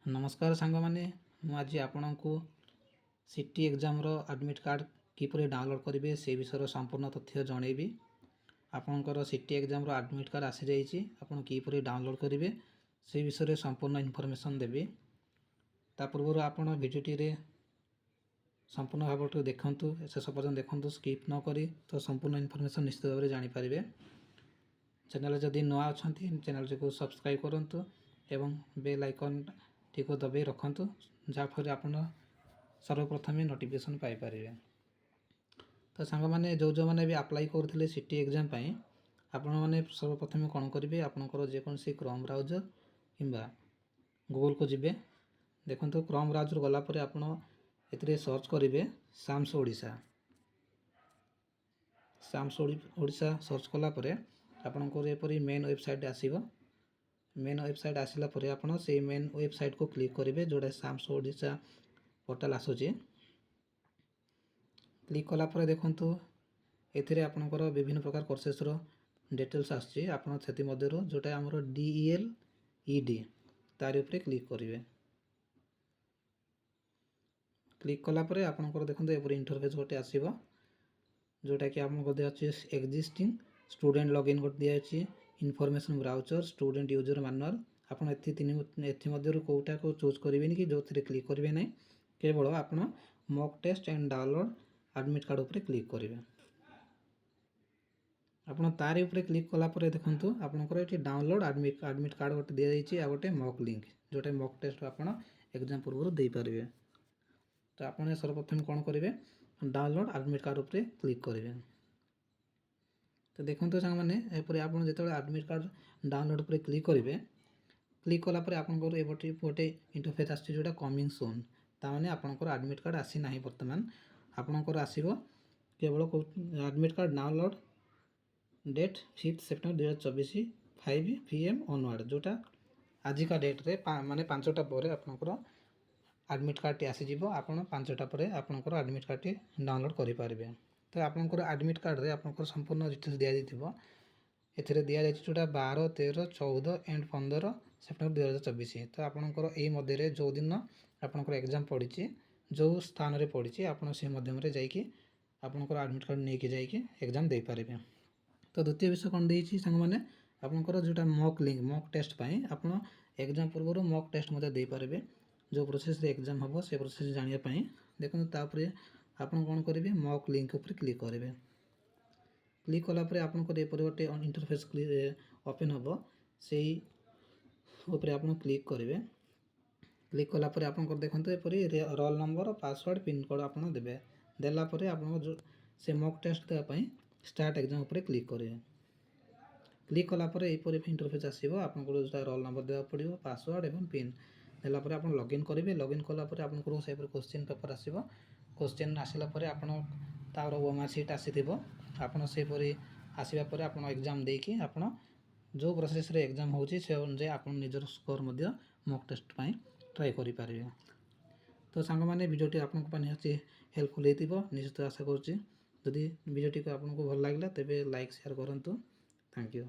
नमस्कार सांग मैंने आज आपण को सिटी एग्जाम रो एडमिट कार्ड किपरि डाउनलोड करेंगे से विषय संपूर्ण तथ्य जनइबी। आपणकर सिटी एग्जाम रो एडमिट कार्ड आसी जाइए आपन किपरि डाउनलोड करेंगे से विषय संपूर्ण इनफॉरमेशन देवी। ता पूर्व आपण भिडियोटी रे संपूर्ण भाव देखु शेष पर्यटन देखु स्किप न करी तो संपूर्ण इनफॉरमेशन निश्चित भाव में जानीपारे। चैनल जदि नुआ अच्छा चैनल को सब्सक्राइब करूँ एवं बेल आइकन टीको दबाई रखु जहाँफल आप सर्वप्रथम नोटिफिकेशन पाइपर। तो सांग मैंने जो मैंने भी अप्लाई करते सिटी एग्जाम आपण मैंने सर्वप्रथम कौन करेंगे आपंकर जेकोसी क्रोम ब्राउजर किंबा गूगल को जिबे। देखो क्रोम ब्राउजर गलापर आप सर्च करेंगे SAMS Odisha. SAMS Odisha search कलापर आपंकर एपरी मेन वेबसाइट आसीबो। मेन वेबसाइट आसला परे आपण से मेन वेबसाइट को क्लिक करेंगे जोड़ा साम्स ओडिशा पोर्टाल आसूची। क्लिक कलापर देखु एथिरे आपणकर विभिन्न प्रकार कोर्सेस रो डिटेल्स आछी आपण सेति मध्यरो जोटा हमर DEL ED तारि ऊपर क्लिक करेंगे। क्लिक कलापर आपणकर देखु एपरी इंटरफेस गोटे आसीबो जोटा कि आपन गदे अछि एक्जिस्टिंग स्टूडेंट लॉगिन गोटे दिया अछि information browser student user manual. आपन एथि मध्यरु कोटा को चूज करेंगे कि जो थरे क्लिक करेंगे नहीं केवल आपन mock test and download admit card ऊपर क्लिक करेंगे। आपन तारि ऊपर क्लिक कला परे देखंतु आपनकर एठी डाउनलोड एडमिट कार्ड गोटे दिया जाइछि आ गोटे मॉक लिंक जोटे मॉक टेस्ट आपन एग्जाम पूर्व दे पारिबे। तो आपन सर्वप्रथम कोन करेंगे डाउनलोड एडमिट कार्ड ऊपर क्लिक करेंगे। तो देखो सांग मैंने एपरी आप जो एडमिट कार्ड डाउनलोड पर क्लिक करेंगे क्लिक कलापर आपंकर ये गोटे इंटरफेस आसो जोटा कमिंग सून ताने आपंकर एडमिट कार्ड आसी ना बर्तमान आपंकर आसो केवल admit card download date 5 September 2024 5 PM onward जोटा आजिका डेट रे माने 5टा पर आपंकर एडमिट कार्ड टी आसीज आपड़ 5टा पर आपंकर एडमिट कार्ड टी डाउनलोड करेंगे। तो आपंकर एडमिट कार्ड रे आपंकर संपूर्ण डिटेल्स दिया जाइथिबो। एथिरे दिया जाइछि जोटा 12 13 14 एंड 15 सेप्टेम्बर 2024। तो आपंकर यही मध्य जो दिन आपंकर एग्जाम पड़ी जो स्थान रे पड़ी आपन से मध्यम रे जाइए आपंकर एडमिट कार्ड लेकिन जाइए एग्जाम दे पारे। तो द्वितीय विषय कौन देइछि संग माने आपंकर जोटा मॉक लिंक मॉक टेस्ट पाई आपन एग्जाम पूर्व मॉक टेस्ट मते दे पारे। जो प्रोसेस रे एग्जाम हम से प्रोसेस जानिया पाई देखो तापर आपन कौन करेंगे मॉक लिंक ऊपर क्लिक करेंगे। क्लिक कलापर आपंकर गोटे इंटरफेस ओपन हम से ऊपर आप क्लिक करेंगे। क्लिक कलापर आपंकर देखो एपरी roll number password pin code आप देवे देलापर आप से मॉक टेस्ट देवाई स्टार्ट एग्जाम ऊपर क्लिक करेंगे। क्लिक कलापर यहपरी इंटरफेस आसो आपंकर जो रोल नंबर देवा पड़ो पासवर्ड एवं पिन देलापर आप लॉगिन करेंगे। लॉगिन कलापर आपंकर से क्वेश्चन पेपर आसो क्वेश्चन आसला आपन तार ओएमआर सीट आसीथिबो आपन सेपरी आसीबा परे आपन एग्जाम देकी आपन जो प्रोसेस रे एग्जाम होची से अनुसार आपन निजर स्कोर मध्य मॉक टेस्ट पाई ट्राई करि पारिबे। तो सांग माने वीडियोटी आपन को पानी अछि हेल्पफुल हेतिबो निश्चित आशा करछि। जदि वीडियोटी को आपन को भल लागला तबे लाइक शेयर करंतु। Thank you.